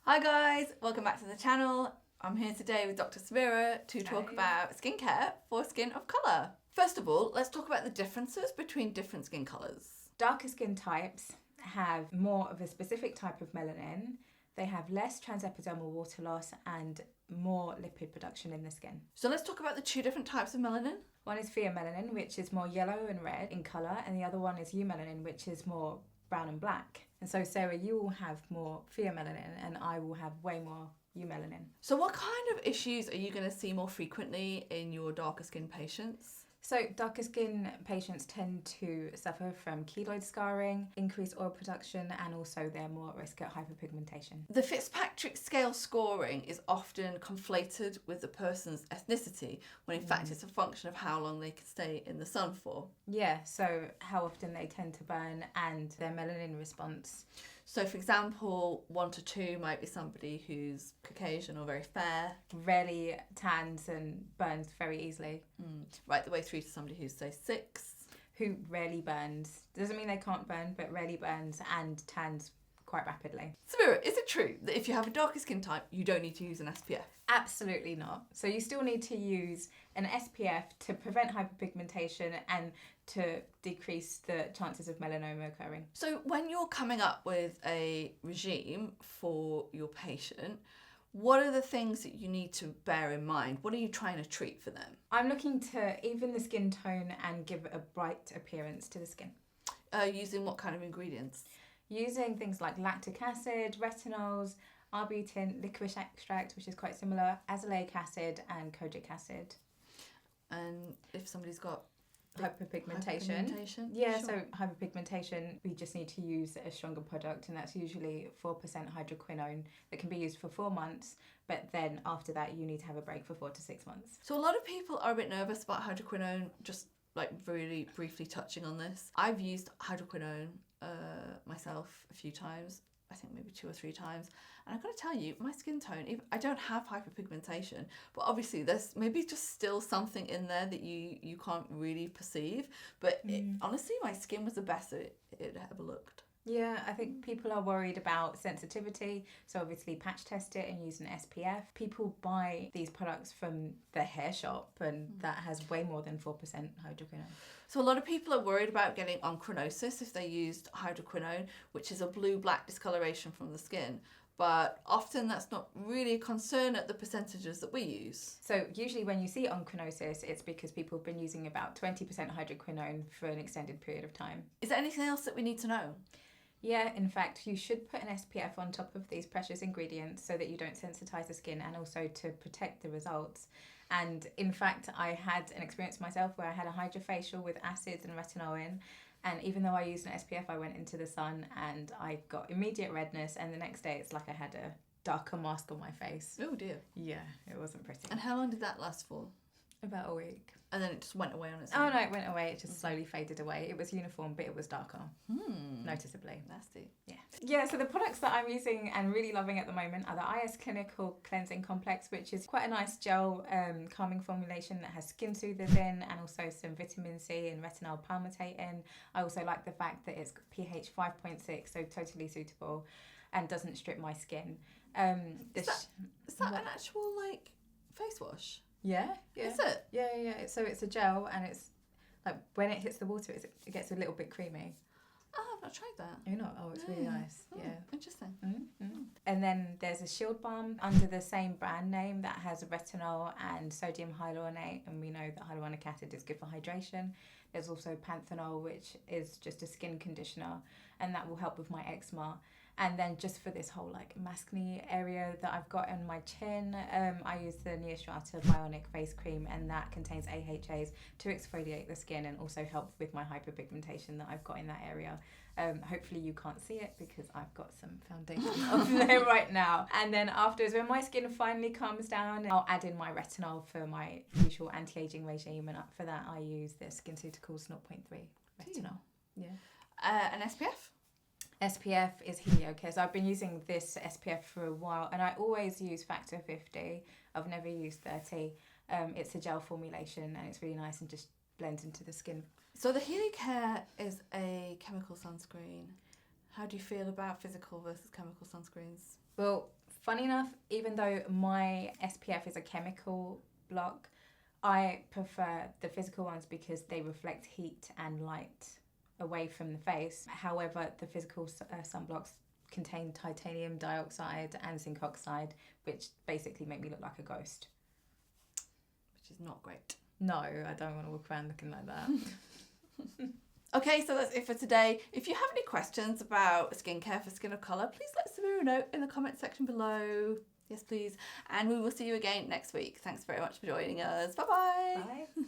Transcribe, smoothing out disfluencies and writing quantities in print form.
Hi guys, welcome back to the channel. I'm here today with Dr. Samira to talk about skincare for skin of colour. First of all, let's talk about the differences between different skin colours. Darker skin types have more of a specific type of melanin. They have less transepidermal water loss and more lipid production in the skin. So let's talk about the two different types of melanin. One is pheomelanin, which is more yellow and red in colour, and the other one is eumelanin, which is more brown and black. And so, Sarah, you will have more pheomelanin and I will have way more eumelanin. So what kind of issues are you going to see more frequently in your darker skin patients? So darker skin patients tend to suffer from keloid scarring, increased oil production, and also they're more at risk at hyperpigmentation. The Fitzpatrick scale scoring is often conflated with the person's ethnicity, when in fact it's a function of how long they can stay in the sun for. Yeah, so how often they tend to burn and their melanin response. So for example, 1 to 2 might be somebody who's Caucasian or very fair. Rarely tans and burns very easily. Right the way through to somebody who's say 6. Who rarely burns. Doesn't mean they can't burn, but rarely burns and tans quite rapidly. Samira, is it true that if you have a darker skin type, you don't need to use an SPF? Absolutely not. So you still need to use an SPF to prevent hyperpigmentation and to decrease the chances of melanoma occurring. So when you're coming up with a regime for your patient, what are the things that you need to bear in mind? What are you trying to treat for them? I'm looking to even the skin tone and give a bright appearance to the skin. Using what kind of ingredients? Using things like lactic acid, retinols, arbutin, licorice extract, which is quite similar, azelaic acid and kojic acid. And if somebody's got Hyperpigmentation. Yeah, So hyperpigmentation, we just need to use a stronger product, and that's usually 4% hydroquinone that can be used for 4 months, but then after that you need to have a break for 4 to 6 months. So a lot of people are a bit nervous about hydroquinone, just like really briefly touching on this. I've used hydroquinone myself a few times, I think maybe 2 or 3 times, and I've got to tell you, my skin tone, I don't have hyperpigmentation, but obviously there's maybe just still something in there that you can't really perceive, but honestly my skin was the best it ever looked. Yeah, I think people are worried about sensitivity, so obviously patch test it and use an SPF. People buy these products from the hair shop and that has way more than 4% hydroquinone. So a lot of people are worried about getting onchronosis if they used hydroquinone, which is a blue-black discoloration from the skin. But often that's not really a concern at the percentages that we use. So usually when you see onchronosis, it's because people have been using about 20% hydroquinone for an extended period of time. Is there anything else that we need to know? Yeah, in fact, you should put an SPF on top of these precious ingredients so that you don't sensitize the skin and also to protect the results. And in fact, I had an experience myself where I had a hydrofacial with acids and retinol in. And even though I used an SPF, I went into the sun and I got immediate redness. And the next day, it's like I had a darker mask on my face. Oh dear. Yeah, it wasn't pretty. And how long did that last for? About a week. And then it just went away on its own? Oh no, it went away. It just slowly faded away. It was uniform, but it was darker. Noticeably. Nasty. Yeah, so the products that I'm using and really loving at the moment are the IS Clinical Cleansing Complex, which is quite a nice gel calming formulation that has skin soothers in and also some vitamin C and retinol palmitate in. I also like the fact that it's pH 5.6, so totally suitable and doesn't strip my skin. Is that an actual like face wash? Yeah. Is it? Yeah. So it's a gel and it's like when it hits the water, it gets a little bit creamy. Oh, I've not tried that. You're not? Oh, it's really nice. Oh, Yeah. Interesting. And then there's a shield balm under the same brand name that has retinol and sodium hyaluronate, and we know that hyaluronic acid is good for hydration. There's also panthenol, which is just a skin conditioner, and that will help with my eczema. And then just for this whole like maskne area that I've got on my chin, I use the Neostrata Bionic Face Cream, and that contains AHAs to exfoliate the skin and also help with my hyperpigmentation that I've got in that area. Hopefully you can't see it because I've got some foundation on there right now. And then afterwards, when my skin finally calms down, I'll add in my retinol for my usual anti-aging regime, and for that I use the SkinCeuticals 0.3 retinol. Yeah. An SPF? SPF is HelioCare. So I've been using this SPF for a while, and I always use factor 50. I've never used 30. It's a gel formulation and it's really nice and just blends into the skin. So the HelioCare is a chemical sunscreen. How do you feel about physical versus chemical sunscreens? Well, Funny enough, even though my SPF is a chemical block, I prefer the physical ones because they reflect heat and light away from the face. However, the physical sunblocks contain titanium dioxide and zinc oxide, which basically make me look like a ghost. Which is not great. No, I don't want to walk around looking like that. Okay, so that's it for today. If you have any questions about skincare for skin of colour, please let Samira know in the comment section below. Yes, please. And we will see you again next week. Thanks very much for joining us. Bye-bye. Bye.